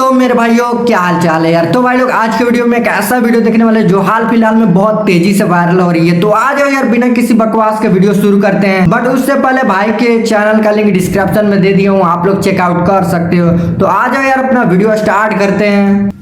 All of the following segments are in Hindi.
तो मेरे भाइयों क्या हाल चाल है यार। तो भाई लोग आज के वीडियो में एक ऐसा वीडियो देखने वाले जो हाल फिलहाल में बहुत तेजी से वायरल हो रही है। तो आ जाओ यार बिना किसी बकवास के वीडियो शुरू करते हैं। बट उससे पहले भाई के चैनल का लिंक डिस्क्रिप्शन में दे दिया हूँ, आप लोग चेकआउट कर सकते हो। तो आ जाओ यार अपना वीडियो स्टार्ट करते हैं।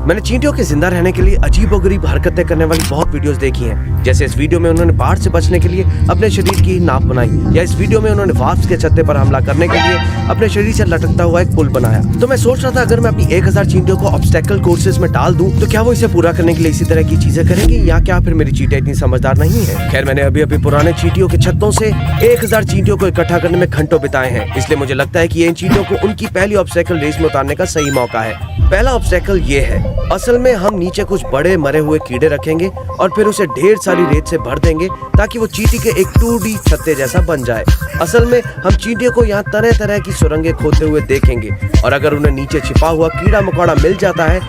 मैंने चींटियों के जिंदा रहने के लिए अजीबोगरीब हरकतें करने वाली बहुत वीडियोस देखी हैं। जैसे इस वीडियो में उन्होंने बाढ़ से बचने के लिए अपने शरीर की नाप बनाई, या इस वीडियो में उन्होंने वाप्स के छत्ते पर हमला करने के लिए अपने शरीर से लटकता हुआ एक पुल बनाया। तो मैं सोच रहा था अगर मैं अपनी 1000 चींटियों को ऑब्स्टेकल कोर्सेज में डाल दूं तो क्या वो इसे पूरा करने के लिए इसी तरह की चीजें करेंगी, या क्या फिर मेरी चींटियां इतनी समझदार नहीं है। खैर मैंने अभी पुराने चींटियों के छत्तों से 1000 चींटियों को इकट्ठा करने में घंटों बिताए हैं। इसलिए मुझे लगता है कि इन चींटियों को उनकी पहली ऑब्स्टेकल रेस में उतारने का सही मौका है। पहला ऑब्स्टेकल ये है, असल में हम नीचे कुछ बड़े मरे हुए कीड़े रखेंगे और फिर उसे ढेर सारी रेत से भर देंगे ताकि वो चींटी के एक 2D छत्ते जैसा बन जाए। असल में हम चींटियों को यहाँ तरह तरह की सुरंगें खोदते हुए देखेंगे, और अगर उन्हें नीचे छिपा हुआ कीड़ा मकोड़ा मिल जाता है।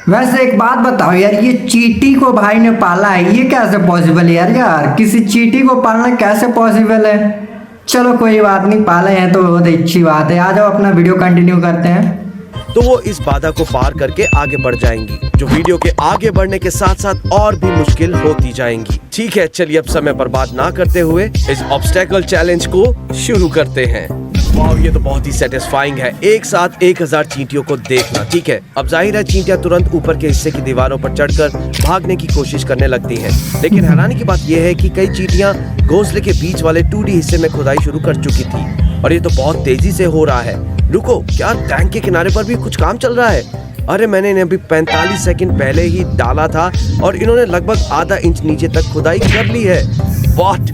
वैसे एक बात बताओ यार, ये चींटी को भाई ने पाला है, ये कैसे पॉसिबल है यार किसी चींटी को पालना कैसे पॉसिबल है। चलो कोई बात नहीं, पाले हैं तो बहुत अच्छी बात है। आ जाओ अपना वीडियो कंटिन्यू करते हैं। तो वो इस बाधा को पार करके आगे बढ़ जाएंगी, जो वीडियो के आगे बढ़ने के साथ साथ और भी मुश्किल होती जाएंगी। ठीक है, चलिए अब समय बर्बाद ना करते हुए इस ऑब्स्टेकल चैलेंज को शुरू करते हैं। वाह, ये तो बहुत ही सेटिस्फाइंग है, एक साथ 1000 चींटियों को देखना। ठीक है, अब जाहिर है चींटियां तुरंत ऊपर के हिस्से की दीवारों पर चढ़कर भागने की कोशिश करने लगती हैं। लेकिन हैरानी की बात यह है कि कई चींटियां घोंसले के बीच वाले 2D हिस्से में खुदाई शुरू कर चुकी थी, और ये तो बहुत तेजी से हो रहा है। रुको, क्या टैंक के किनारे पर भी कुछ काम चल रहा है? अरे मैंने इन्हें अभी 45 सेकंड पहले ही डाला था और इन्होंने लगभग आधा इंच नीचे तक खुदाई कर ली है। व्हाट?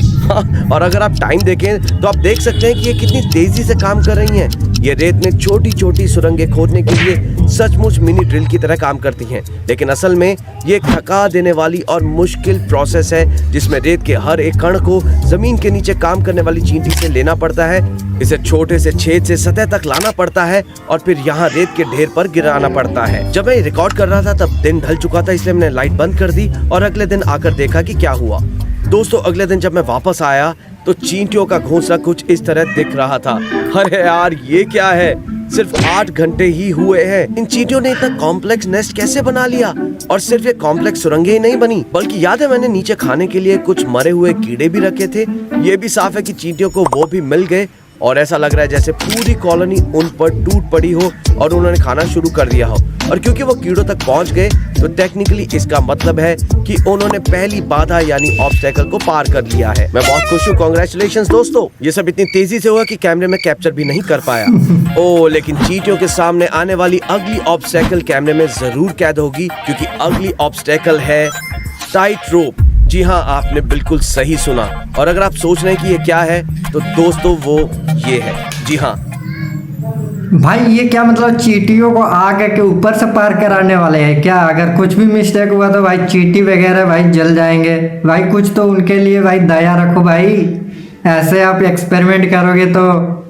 और अगर आप टाइम देखें तो आप देख सकते हैं कि ये कितनी तेजी से काम कर रही हैं। ये रेत में छोटी छोटी सुरंगें खोदने के लिए सचमुच मिनी ड्रिल की तरह काम करती हैं, लेकिन असल में ये एक थका देने वाली और मुश्किल प्रोसेस है जिसमें रेत के हर एक कण को जमीन के नीचे काम करने वाली चींटी से लेना पड़ता है, इसे छोटे से छेद से सतह तक लाना पड़ता है और फिर यहाँ रेत के ढेर पर गिराना पड़ता है। जब मैं रिकॉर्ड कर रहा था तब दिन ढल चुका था, इसलिए मैंने लाइट बंद कर दी और अगले दिन आकर देखा कि क्या हुआ। दोस्तों, अगले दिन जब मैं वापस आया तो चींटियों का घोंसला कुछ इस तरह दिख रहा था। अरे यार, ये क्या है? सिर्फ 8 घंटे ही हुए हैं, इन चींटियों ने इतना कॉम्प्लेक्स नेस्ट कैसे बना लिया? और सिर्फ ये कॉम्प्लेक्स सुरंगें ही नहीं बनी, बल्कि याद है मैंने नीचे खाने के लिए कुछ मरे हुए कीड़े भी रखे थे। ये भी साफ है कि चींटियों को वो भी मिल गए, और ऐसा लग रहा है जैसे पूरी कॉलोनी उन पर टूट पड़ी हो और उन्होंने खाना शुरू कर दिया हो। और क्योंकि वो कीड़ों तक पहुंच गए तो टेक्निकली इसका मतलब है कि उन्होंने पहली बाधा यानी ऑब्स्टेकल को पार कर लिया है। मैं बहुत खुश हूँ, कांग्रेचुलेशंस दोस्तों। ये सब इतनी तेजी से हुआ कि कैमरे में कैप्चर भी नहीं कर पाया। ओ, लेकिन चींटियों के सामने आने वाली अगली ऑब्स्टेकल कैमरे में जरूर कैद होगी, क्योंकि अगली ऑब्स्टेकल है टाइट रोप। जी हाँ, आपने बिल्कुल सही सुना। और अगर आप सोच रहे हैं कि ये क्या है तो दोस्तों वो ये है। जी हाँ भाई, ये क्या मतलब चींटियों को आगे के ऊपर से पार कराने वाले हैं क्या? अगर कुछ भी मिस्टेक हुआ तो भाई चींटी वगैरह भाई जल जाएंगे। भाई कुछ तो उनके लिए भाई दया रखो भाई। ऐसे आप एक्सपेरिमेंट करोगे तो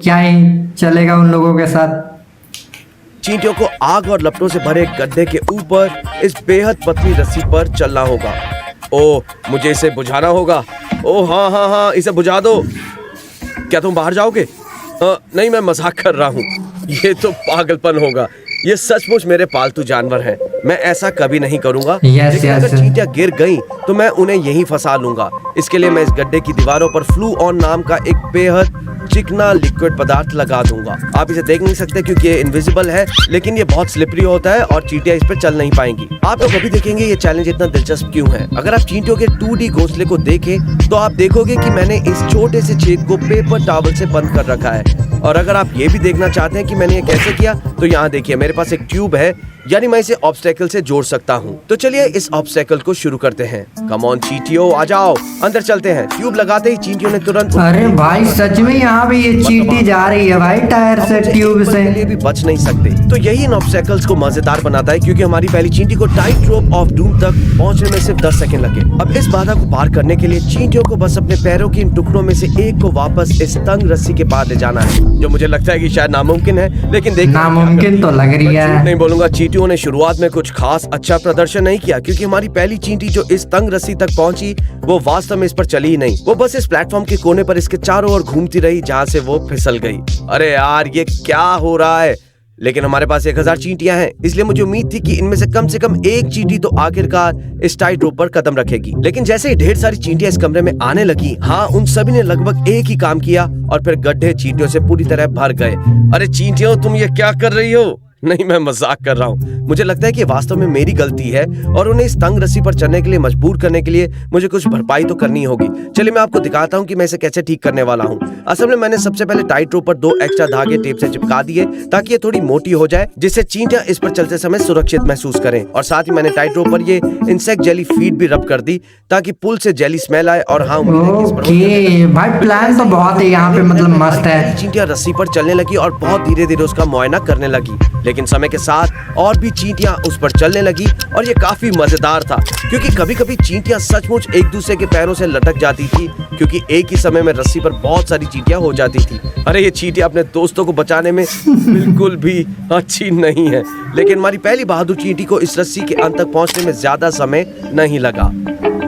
क्या ही चलेगा उन लोगों के साथ। चींटियों को आग और लपटों से भरे गड्ढे के ऊपर इस बेहद पतली रस्सी पर चलना होगा। ओ, मुझे इसे बुझाना होगा। ओ हाँ, इसे बुझा दो। क्या तुम बाहर जाओगे? नहीं, मैं मजाक कर रहा हूँ। ये तो पागलपन होगा। ये सचमुच मेरे पालतू जानवर हैं, मैं ऐसा कभी नहीं करूँगा। लेकिन अगर चींटियां गिर गईं तो मैं उन्हें यहीं फंसा लूंगा। इसके लिए मैं इस गड्ढे की दीवारों पर फ्लू ऑन नाम का एक बेहद चिकना लिक्विड पदार्थ लगा दूंगा। आप इसे देख नहीं सकते क्योंकि ये इनविजिबल है, लेकिन ये बहुत स्लिपरी होता है और चींटियां इस पर चल नहीं पाएंगी। आप लोग अभी देखेंगे ये चैलेंज इतना दिलचस्प क्यों है। अगर आप चींटियों के 2D घोंसले को देखें तो आप देखोगे कि मैंने इस छोटे से छेद को पेपर टॉवल से बंद कर रखा है। और अगर आप ये भी देखना चाहते हैं कि मैंने ये कैसे किया तो यहाँ देखिए, मेरे पास एक ट्यूब है, यानी मैं इसे ऑब्स्टेकल से जोड़ सकता हूँ। तो चलिए इस ऑब्स्टेकल को शुरू करते हैं। कम ऑन चींटियों, आ जाओ, अंदर चलते हैं। ट्यूब लगाते ही चींटियों ने तुरंत। अरे भाई सच में यहाँ भी ये चींटी जा रही है भाई टायर से, ट्यूब से। ये भी बच नहीं सकते। तो यही इन ऑब्स्टेकल्स को मजेदार बनाता है, क्योंकि हमारी पहली चींटी को टाइट रोप ऑफ डूम तक पहुंचने में सिर्फ 10 सेकंड लगे। अब इस बाधा को पार करने के लिए चींटियों को बस अपने पैरों के इन टुकड़ों में से एक को वापस इस तंग रस्सी के पार ले जाना है, जो मुझे लगता है कि शायद नामुमकिन है, लेकिन देखिए नामुमकिन तो लग रही है। नहीं बोलूंगा, चींटियों ने शुरुआत में कुछ खास अच्छा प्रदर्शन नहीं किया, क्योंकि हमारी पहली चींटी जो इस तंग रस्सी तक पहुंची वो वास्तव में इस पर चली ही नहीं। वो बस इस प्लेटफॉर्म के कोने पर इसके चारों ओर घूमती रही जहाँ से वो फिसल गई। अरे यार, ये क्या हो रहा है? लेकिन हमारे पास 1000 चींटियां हैं, इसलिए मुझे उम्मीद थी कि इनमें से कम एक चींटी तो आखिरकार इस टाइट रोप पर कदम रखेगी। लेकिन जैसे ही ढेर सारी चींटियां इस कमरे में आने लगी, हाँ, उन सभी ने लगभग एक ही काम किया और फिर गड्ढे चींटियों से पूरी तरह भर गए। अरे चींटियों, तुम ये क्या कर रही हो? नहीं, मैं मजाक कर रहा हूँ। मुझे लगता है कि वास्तव में मेरी गलती है और उन्हें इस तंग रस्सी पर चढ़ने के लिए मजबूर करने के लिए मुझे कुछ भरपाई तो करनी होगी। चलिए मैं आपको दिखाता हूँ कि मैं इसे कैसे ठीक करने वाला हूँ। असल में मैंने सबसे पहले टाइट रोप पर 2 एक्स्ट्रा धागे टेप से चिपका दिए ताकि ये थोड़ी मोटी हो जाए, जिससे चींटियां इस पर चलते समय सुरक्षित महसूस करें। और साथ ही मैंने टाइट रोप पर ये इंसेक्ट जेली फीड भी रब कर दी ताकि पुल से जेली स्मेल आए। और हाँ, ओके भाई, प्लान तो बहुत है यहाँ पे, मतलब मस्त है। चींटियां रस्सी पर चलने लगी और बहुत धीरे धीरे उसका मुआयना करने लगी, लेकिन समय के साथ और भी चींटियां उस पर चलने लगी और ये काफी मजेदार था क्योंकि कभी कभी चींटियां सचमुच एक दूसरे के पैरों से लटक जाती थी क्योंकि एक ही समय में रस्सी पर बहुत सारी चींटियां हो जाती थी। अरे ये चींटियां अपने दोस्तों को बचाने में बिल्कुल भी अच्छी नहीं है, लेकिन हमारी पहली बहादुर चींटी को इस रस्सी के अंत तक पहुंचने में ज्यादा समय नहीं लगा।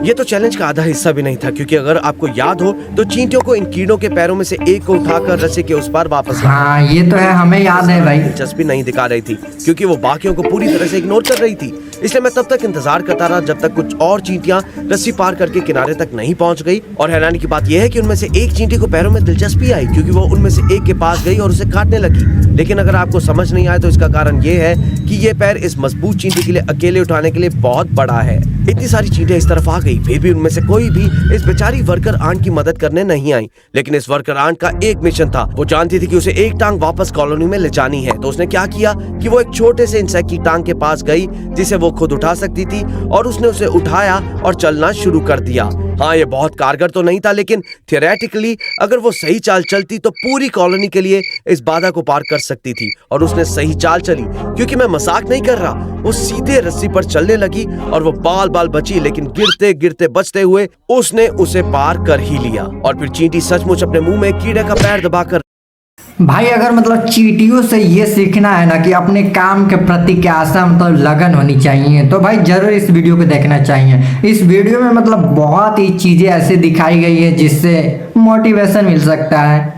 ये तो चैलेंज का आधा हिस्सा भी नहीं था क्योंकि अगर आपको याद हो तो चींटियों को इन कीड़ों के पैरों में से एक को उठाकर रस्सी के उस पार वापस लाना। हाँ, ये तो है, हमें याद है भाई। दिलचस्पी नहीं दिखा रही थी क्योंकि वो बाकियों को पूरी तरह से इग्नोर कर रही थी, इसलिए मैं तब तक इंतजार करता रहा जब तक कुछ और चींटियां रस्सी पार करके किनारे तक नहीं पहुंच गई। और हैरानी की बात यह है कि उनमें से एक चींटी को पैरों में दिलचस्पी आई क्योंकि वो उनमें से एक के पास गई और उसे काटने लगी। लेकिन अगर आपको समझ नहीं आए तो इसका कारण ये है कि ये पैर इस मजबूत चींटी के लिए अकेले उठाने के लिए बहुत बड़ा है। इतनी सारी चींटियां इस तरफ आ गई, फिर भी उनमें से कोई भी इस बेचारी वर्कर आंट की मदद करने नहीं आई। लेकिन इस वर्कर आंट का एक मिशन था, वो जानती थी कि उसे एक टांग वापस कॉलोनी में ले जानी है। तो उसने क्या किया कि वो एक छोटे से इंसेक्ट की टांग के पास गई जिसे वो खुद उठा सकती थी और उसने उसे उठाया और चलना शुरू कर दिया। हाँ, ये बहुत कारगर तो नहीं था, लेकिन थियोरेटिकली अगर वो सही चाल चलती तो पूरी कॉलोनी के लिए इस बाधा को पार कर सकती थी। और उसने सही चाल चली, क्योंकि मैं मजाक नहीं कर रहा। वो सीधे रस्सी पर चलने लगी और वो बाल बाल बची, लेकिन गिरते गिरते बचते हुए उसने उसे पार कर ही लिया। और फिर चींटी सचमुच अपने मुंह में कीड़े का पैर दबाकर भाई अगर मतलब चींटियों से ये सीखना है ना कि अपने काम के प्रति क्या सा मतलब लगन होनी चाहिए, तो भाई जरूर इस वीडियो को देखना चाहिए। इस वीडियो में मतलब बहुत ही चीजें ऐसे दिखाई गई है जिससे मोटिवेशन मिल सकता है।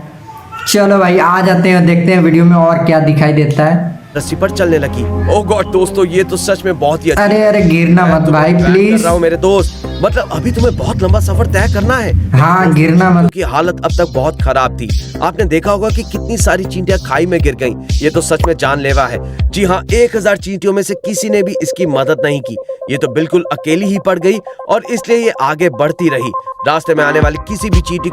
चलो भाई आ जाते हैं, देखते हैं वीडियो में और क्या दिखाई देता है। रस्सी पर चलने लगी। ओह गॉड दोस्तों, ये तो सच में बहुत ही अच्छा। अरे गिरना मत भाई प्लीज। कर रहा हूं मेरे दोस्त, मतलब अभी तुम्हें बहुत लंबा सफर तय करना है। हाँ, गिरना मत। की हालत अब तक बहुत खराब थी। आपने देखा होगा कि कितनी सारी चींटियां खाई में गिर गईं। ये तो सच में जानलेवा है। जी हाँ, 1000 चींटियों में से किसी ने भी इसकी मदद नहीं की। ये तो बिल्कुल अकेली ही पड़ गई और इसलिए ये आगे बढ़ती रही। रास्ते में आने वाली किसी भी चींटी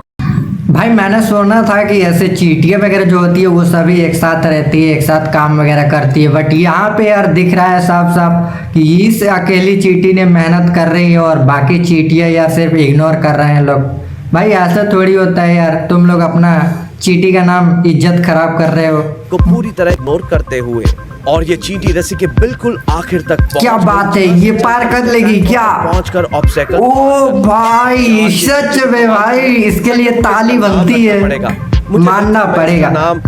भाई मैंने सुना था कि ऐसे चींटियां वगैरह जो होती है वो सभी एक साथ रहती है, एक साथ काम वगैरह करती है, बट यहाँ पे यार दिख रहा है साफ साफ कि इस अकेली चींटी ने मेहनत कर रही है और बाकी चींटियां यार सिर्फ इग्नोर कर रहे हैं लोग। भाई ऐसा थोड़ी होता है यार, तुम लोग अपना चींटी का नाम इज्जत खराब कर रहे हो को पूरी तरह इग्नोर करते हुए। और ये चींटी रस्सी के बिल्कुल आखिर तक क्या बात है, ये पार कर लेगी क्या? पहुंचकर ऑब्स्टेकल। ओ भाई सच में भाई, इसके लिए ताली बनती है, मानना पड़ेगा। नाम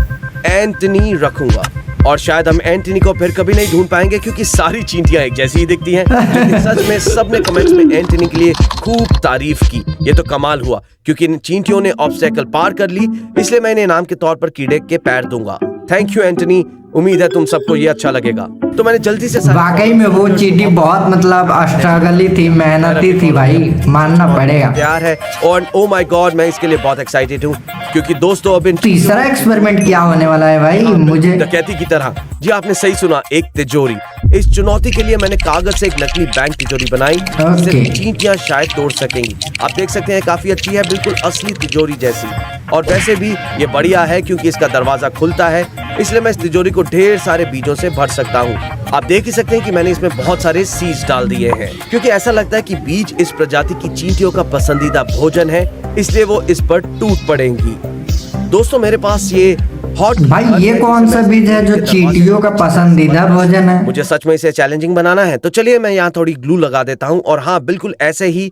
एंटनी रखूंगा और शायद हम एंटनी को फिर कभी नहीं ढूंढ पाएंगे क्योंकि सारी चींटियां एक जैसी ही दिखती हैं। लेकिन सच में सबने कमेंट्स में एंटनी के लिए खूब तारीफ की। ये तो कमाल हुआ क्योंकि इन चींटियों ने ऑब्स्टेकल पार कर ली, इसलिए मैं इन्हें इनाम के तौर पर कीड़े के पैर दूंगा। थैंक यू एंटनी, उम्मीद है तुम सबको ये अच्छा लगेगा। तो मैंने जल्दी से वाकई में वो चींटी बहुत मतलब स्ट्रगली थी, मेहनती थी भाई, मानना पड़ेगा। तैयार है और ओ माय गॉड मैं इसके लिए बहुत एक्साइटेड हूँ क्योंकि दोस्तों अब तीसरा एक्सपेरिमेंट क्या होने वाला है भाई? मुझे डकैती की तरह। जी आपने सही सुना, एक तिजोरी। इस चुनौती के लिए मैंने कागज से एक नकली बैंक तिजोरी बनाई जिसे चींटियां शायद तोड़ सकेंगी। आप देख सकते हैं काफी अच्छी है, बिल्कुल असली तिजोरी जैसी। और वैसे भी ये बढ़िया है क्योंकि इसका दरवाजा खुलता है, इसलिए मैं इस तिजोरी को ढेर सारे बीजों से भर सकता हूँ। आप देख ही सकते हैं कि मैंने इसमें बहुत सारे सीड्स डाल दिए हैं क्योंकि ऐसा लगता है कि बीज इस प्रजाति की चींटियों का पसंदीदा भोजन है, इसलिए वो इस पर टूट पड़ेंगी। दोस्तों मेरे पास ये हॉट भाई ये कौन सा बीज है जो चींटियों का पसंदीदा भोजन है? मुझे सच में इसे चैलेंजिंग बनाना है, तो चलिए मैं यहाँ थोड़ी ग्लू लगा देता हूँ और हाँ बिल्कुल ऐसे ही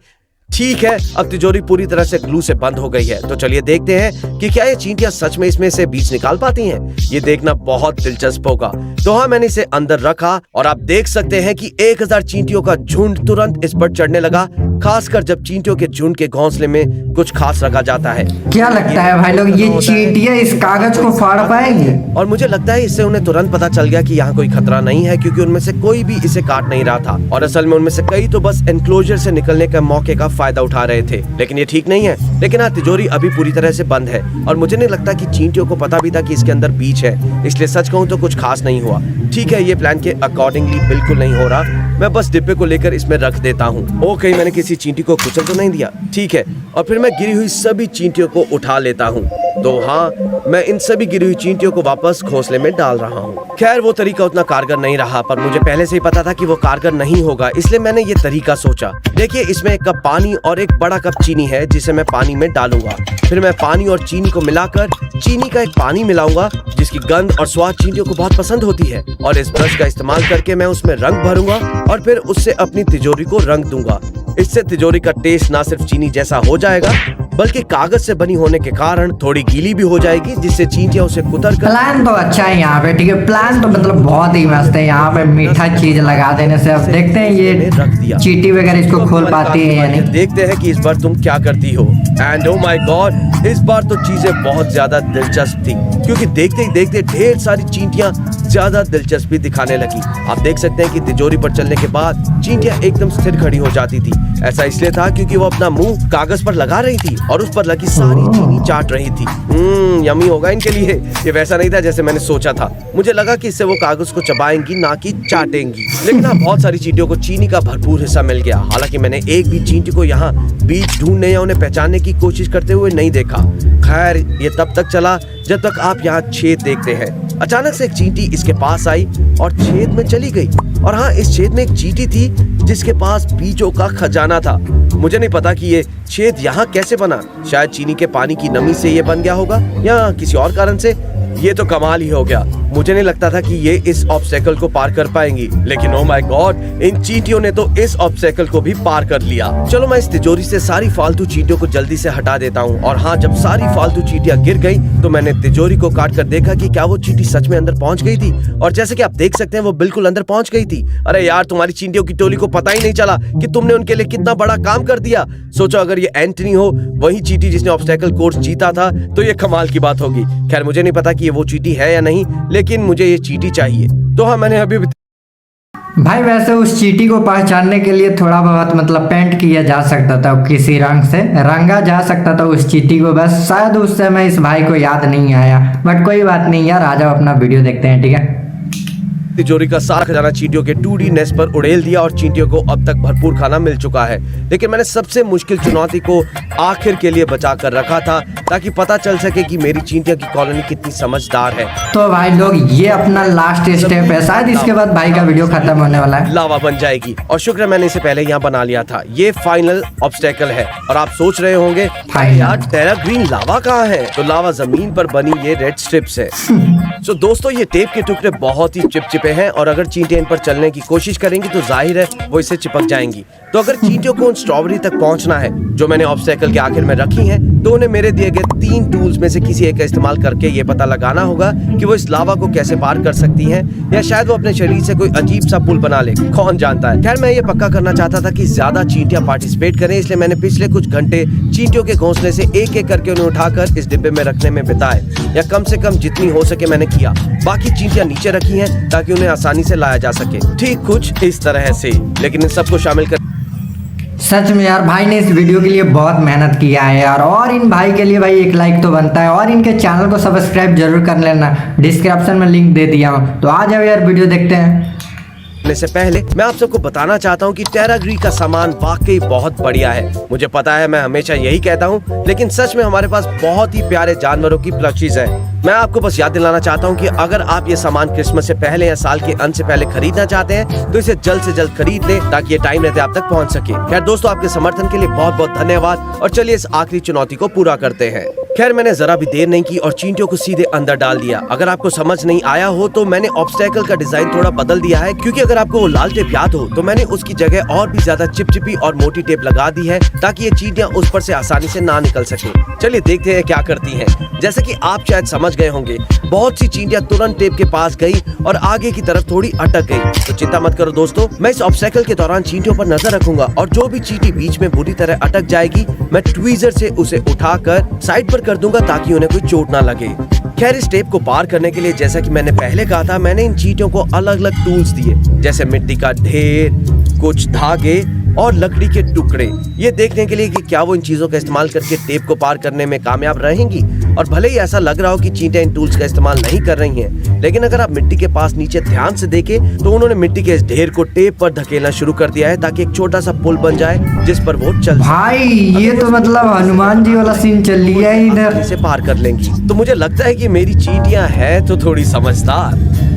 ठीक है, अब तिजोरी पूरी तरह से ग्लू से बंद हो गई है, तो चलिए देखते हैं कि क्या ये चींटियां सच में इसमें से बीज निकाल पाती हैं। ये देखना बहुत दिलचस्प होगा। तो हाँ, मैंने इसे अंदर रखा और आप देख सकते हैं कि 1000 चींटियों का झुंड तुरंत इस पर चढ़ने लगा, खासकर जब चींटियों के झुंड के घोंसले में कुछ खास रखा जाता है। क्या लगता है भाई लोग, ये चींटियां इस कागज को फाड़ पाएंगी? और मुझे लगता है इससे उन्हें तुरंत पता चल गया कि यहाँ कोई खतरा नहीं है, क्योंकि उनमें से कोई भी इसे काट नहीं रहा था और असल में उनमें से कई तो बस एनक्लोजर से निकलने के मौके का फायदा उठा रहे थे। लेकिन ये ठीक नहीं है। लेकिन हाँ, तिजोरी अभी पूरी तरह से बंद है और मुझे नहीं लगता कि चींटियों को पता भी था कि इसके अंदर बीज है, इसलिए सच कहूँ तो कुछ खास नहीं हुआ। ठीक है, ये प्लान के अकॉर्डिंगली बिल्कुल नहीं हो रहा। मैं बस डिब्बे को लेकर इसमें रख देता हूँ। ओके, मैंने किसी चींटी को कुचल तो नहीं दिया। ठीक है, और फिर मैं गिरी हुई सभी चींटियों को उठा लेता हूँ। तो हाँ, मैं इन सभी गिरी हुई चींटियों को वापस घोंसले में डाल रहा हूँ। खैर, वो तरीका उतना कारगर नहीं रहा, पर मुझे पहले से ही पता था कि वो कारगर नहीं होगा, इसलिए मैंने ये तरीका सोचा। देखिए, इसमें 1 कप पानी और 1 बड़ा कप चीनी है, जिसे मैं पानी में डालूंगा। फिर मैं पानी और चीनी को मिलाकर चीनी का एक पानी मिलाऊंगा, जिसकी गंध और स्वाद चींटियों को बहुत पसंद होती है। और इस ब्रश का इस्तेमाल करके मैं उसमें रंग भरूंगा और फिर उससे अपनी तिजोरी को रंग दूंगा। इससे तिजोरी का टेस्ट ना सिर्फ चीनी जैसा हो जाएगा, बल्कि कागज से बनी होने के कारण थोड़ी गीली भी हो जाएगी, जिससे चींटियां उसे कुतर कर। प्लान तो अच्छा है यहाँ पे, ठीक है, प्लान तो मतलब बहुत ही मस्त है। यहाँ पे मीठा चीज लगा देने से अब देखते हैं ये रख दिया। चींटी वगैरह इसको खोल पाती है या नहीं। देखते हैं कि इस बार तुम क्या करती हो। एंड ओ माय गॉड, इस बार तो चीजें बहुत ज्यादा दिलचस्प थी, क्योंकि देखते ही देखते ढेर सारी चींटियां ज्यादा दिलचस्पी दिखाने लगी। आप देख सकते हैं कि तिजोरी पर चलने के बाद चींटियां एकदम स्थिर खड़ी हो जाती थी। ऐसा इसलिए था क्योंकि वो अपना मुंह कागज पर लगा रही थी और उस पर लगी सारी चीनी चाट रही थी। यम्मी होगा इनके लिए। ये वैसा नहीं था जैसे मैंने सोचा था। मुझे लगा कि इससे वो कागज को चबाएंगी, ना कि चाटेंगी। लेकिन हाँ, बहुत सारी चींटियों को चीनी का भरपूर हिस्सा मिल गया। हालांकि मैंने एक भी चींटी को यहाँ बीज ढूंढने या उन्हें पहचानने की कोशिश करते हुए नहीं देखा। खैर, ये तब तक चला जब तक आप यहाँ छेद देखते हैं। अचानक से एक चींटी इसके पास आई और छेद में चली गई। और हाँ, इस छेद में एक चींटी थी जिसके पास बीजों का खजाना था। मुझे नहीं पता कि ये छेद यहाँ कैसे बना। शायद चीनी के पानी की नमी से ये बन गया होगा या किसी और कारण से। ये तो कमाल ही हो गया। मुझे नहीं लगता था कि ये इस ऑब्स्टेकल को पार कर पाएंगी, लेकिन ओ माय गॉड, इन चींटियों ने तो इस ऑब्स्टेकल को भी पार कर लिया। चलो, मैं इस तिजोरी से सारी फालतू चींटियों को जल्दी से हटा देता हूँ। और हाँ, जब सारी फालतू चींटियां गिर गई तो मैंने तिजोरी को काट कर देखा कि क्या वो चींटी सच में अंदर पहुंच गई थी। और जैसे कि आप देख सकते हैं, वो बिल्कुल अंदर पहुंच गई थी। अरे यार, तुम्हारी चींटियों की टोली को पता ही नहीं चला कि तुमने उनके लिए कितना बड़ा काम कर दिया। सोचो, अगर ये एंटनी हो, वही चींटी जिसने ऑब्स्टेकल कोर्स जीता था, तो ये कमाल की बात होगी। खैर, मुझे नहीं पता कि ये वो चींटी है या नहीं, लेकिन मुझे ये चींटी चाहिए। तो हाँ, मैंने अभी भाई वैसे उस चींटी को पहचानने के लिए थोड़ा बहुत मतलब पेंट किया जा सकता था, किसी रंग से रंगा जा सकता था उस चींटी को। बस शायद उस समय इस भाई को याद नहीं आया, बट कोई बात नहीं यार, आ जाओ अपना वीडियो देखते हैं, ठीक है। तिजोरी का सारा खजाना चींटियों के 2D नेस्ट पर उड़ेल दिया और चींटियों को अब तक भरपूर खाना मिल चुका है। लेकिन मैंने सबसे मुश्किल चुनौती को आखिर के लिए बचा कर रखा था, ताकि पता चल सके कि मेरी चींटियों की कॉलोनी कितनी समझदार है। तो भाई लोग, ये अपना लास्ट स्टेप है। शायद इसके बाद भाई का वीडियो खत्म होने वाला है। लावा बन जाएगी, और शुक्र है मैंने इसे पहले यहाँ बना लिया था। ये फाइनल ऑब्स्टेकल है। और आप सोच रहे होंगे, यार टेरा ग्रीन लावा कहाँ है? तो लावा जमीन पर बनी ये रेड स्ट्रिप्स है। सो दोस्तों, ये टेप के टुकड़े बहुत ही चिपचिपे हैं और अगर चींटियां इन पर चलने की कोशिश करेंगी तो जाहिर है वो इससे चिपक जाएंगी। तो अगर चींटियों को उन स्ट्रॉबेरी तक पहुंचना है जो मैंने ऑब्स्टेकल के आखिर में रखी हैं, तो उन्हें मेरे दिए गए 3 टूल्स में से किसी एक का इस्तेमाल करके ये पता लगाना होगा कि वो इस लावा को कैसे पार कर सकती हैं, या शायद वो अपने शरीर से कोई अजीब सा पुल बना ले, कौन जानता है। खैर, मैं ये पक्का करना चाहता था कि ज्यादा चींटियां पार्टिसिपेट करें, इसलिए मैंने पिछले कुछ घंटे चींटियों के घोंसले से एक एक करके उन्हें उठाकर इस डिब्बे में रखने में बिताए, या कम से कम जितनी हो सके मैंने किया। बाकी चींटियां नीचे रखी हैं ताकि उन्हें आसानी से लाया जा सके, ठीक कुछ इस तरह से। लेकिन इन सबको शामिल कर सच में यार, भाई ने इस वीडियो के लिए बहुत मेहनत किया है यार। और इन भाई के लिए भाई एक लाइक तो बनता है, और इनके चैनल को सब्सक्राइब जरूर कर लेना, डिस्क्रिप्शन में लिंक दे दिया हूँ। तो आ जाओ यार, वीडियो देखते हैं। से पहले मैं आप सबको बताना चाहता हूँ कि टेराग्री का सामान वाकई बहुत बढ़िया है। मुझे पता है, मैं हमेशा यही कहता हूँ, लेकिन सच में हमारे पास बहुत ही प्यारे जानवरों की प्लशीज हैं। मैं आपको बस याद दिलाना चाहता हूँ कि अगर आप ये सामान क्रिसमस से पहले या साल के अंत से पहले खरीदना चाहते हैं तो इसे जल्द से जल्द खरीद लें ताकि ये टाइम रहते आप तक पहुँच सके। खैर दोस्तों, आपके समर्थन के लिए बहुत बहुत धन्यवाद और चलिए इस आखिरी चुनौती को पूरा करते हैं। खैर मैंने जरा भी देर नहीं की और चींटियों को सीधे अंदर डाल दिया। अगर आपको समझ नहीं आया हो तो मैंने ऑब्स्टेकल का डिजाइन थोड़ा बदल दिया है, क्योंकि अगर आपको वो लाल टेप याद हो तो मैंने उसकी जगह और भी ज्यादा चिपचिपी और मोटी टेप लगा दी है ताकि ये चींटियां उस पर से आसानी से ना निकल सके। चलिए देखते हैं क्या करती हैं। जैसे कि आप शायद समझ गए होंगे, बहुत सी चींटियां तुरंत टेप के पास गई और आगे की तरफ थोड़ी अटक गई। तो चिंता मत करो दोस्तों, मैं इस ऑब्स्टेकल के दौरान चींटियों पर नजर रखूंगा और जो भी चींटी बीच में बुरी तरह अटक जाएगी मैं ट्वीजर से उसे उठाकर साइड पर कर दूंगा ताकि उन्हें कोई चोट ना लगे। खैर इस टेप को पार करने के लिए जैसा कि मैंने पहले कहा था, मैंने इन चींटियों को अलग अलग टूल्स दिए, जैसे मिट्टी का ढेर, कुछ धागे और लकड़ी के टुकड़े, ये देखने के लिए कि क्या वो इन चीजों का इस्तेमाल करके टेप को पार करने में कामयाब रहेंगी। और भले ही ऐसा लग रहा हो कि चींटियां इन टूल्स का इस्तेमाल नहीं कर रही हैं, लेकिन अगर आप मिट्टी के पास नीचे ध्यान से देखें तो उन्होंने मिट्टी के इस ढेर को टेप पर धकेलना शुरू कर दिया है ताकि एक छोटा सा पुल बन जाए जिस पर वो चल। भाई ये तो मतलब हनुमान जी वाला सीन चल लिया है इधर। इसे पार कर लेंगी। तो मुझे लगता है कि मेरी चींटियां हैं तो थोड़ी समझदार।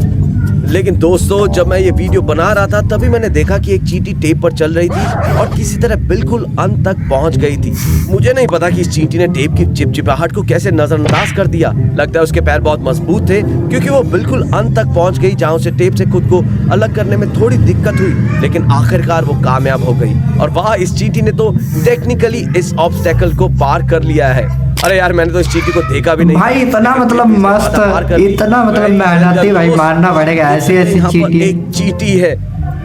लेकिन दोस्तों, जब मैं ये वीडियो बना रहा था तभी मैंने देखा कि एक चींटी टेप पर चल रही थी और किसी तरह बिल्कुल अंत तक पहुंच गई थी। मुझे नहीं पता कि इस चींटी ने टेप की चिपचिपाहट को कैसे नजरअंदाज कर दिया। लगता है उसके पैर बहुत मजबूत थे क्योंकि वो बिल्कुल अंत तक पहुंच गई जहां उसे टेप से खुद को अलग करने में थोड़ी दिक्कत हुई, लेकिन आखिरकार वो कामयाब हो गई। और वाह, इस चींटी ने तो टेक्निकली इस ऑब्स्टेकल को पार कर लिया है। अरे यार, मैंने तो इस चींटी को देखा भी नहीं भाई, इतना मतलब मस्त, इतना मतलब मेहनती भाई, मानना पड़ेगा। ऐसी ऐसी चींटी, एक चींटी है,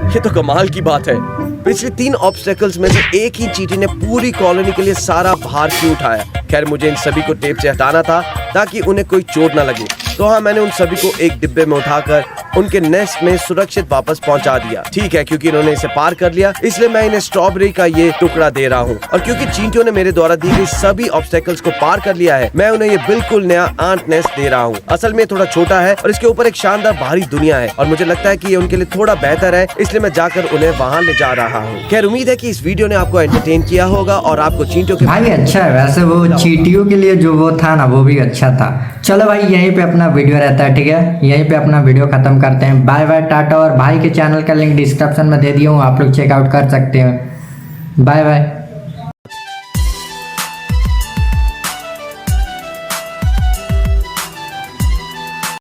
ये तो कमाल की बात है। पिछले 3 ऑब्स्टेकल्स में से एक ही चींटी ने पूरी कॉलोनी के लिए सारा भार क्यों उठाया। खैर मुझे इन सभी को टेप से हटाना था ताकि उन्हें कोई चोट ना लगे। तो हाँ, मैंने उन सभी को एक डिब्बे में उठाकर उनके नेस्ट में सुरक्षित वापस पहुंचा दिया। ठीक है, क्योंकि इन्होंने इसे पार कर लिया इसलिए मैं इन्हें स्ट्रॉबेरी का ये टुकड़ा दे रहा हूँ। और क्योंकि चींटियों ने मेरे द्वारा दी गई सभी ऑब्स्टेकल्स को पार कर लिया है, मैं उन्हें ये बिल्कुल नया आंट नेस्ट दे रहा हूँ। असल में थोड़ा छोटा है और इसके ऊपर एक शानदार बाहरी दुनिया है और मुझे लगता है कि ये उनके लिए थोड़ा बेहतर है, इसलिए मैं जाकर उन्हें वहाँ ले जा रहा हूँ। खैर उम्मीद है कि इस वीडियो ने आपको एंटरटेन किया होगा और आपको चींटियों के भाई अच्छा है। वैसे वो चींटियों के लिए जो वो था ना, वो भी अच्छा था। चलो भाई, यहीं पे अपना वीडियो रहता है, ठीक है। यहीं पे अपना वीडियो खत्म करते हैं। Bye bye, tata. और भाई के चैनल का लिंक डिस्क्रिप्शन में दे दिया हूँ, आप लोग चेकआउट कर सकते हैं। Bye bye.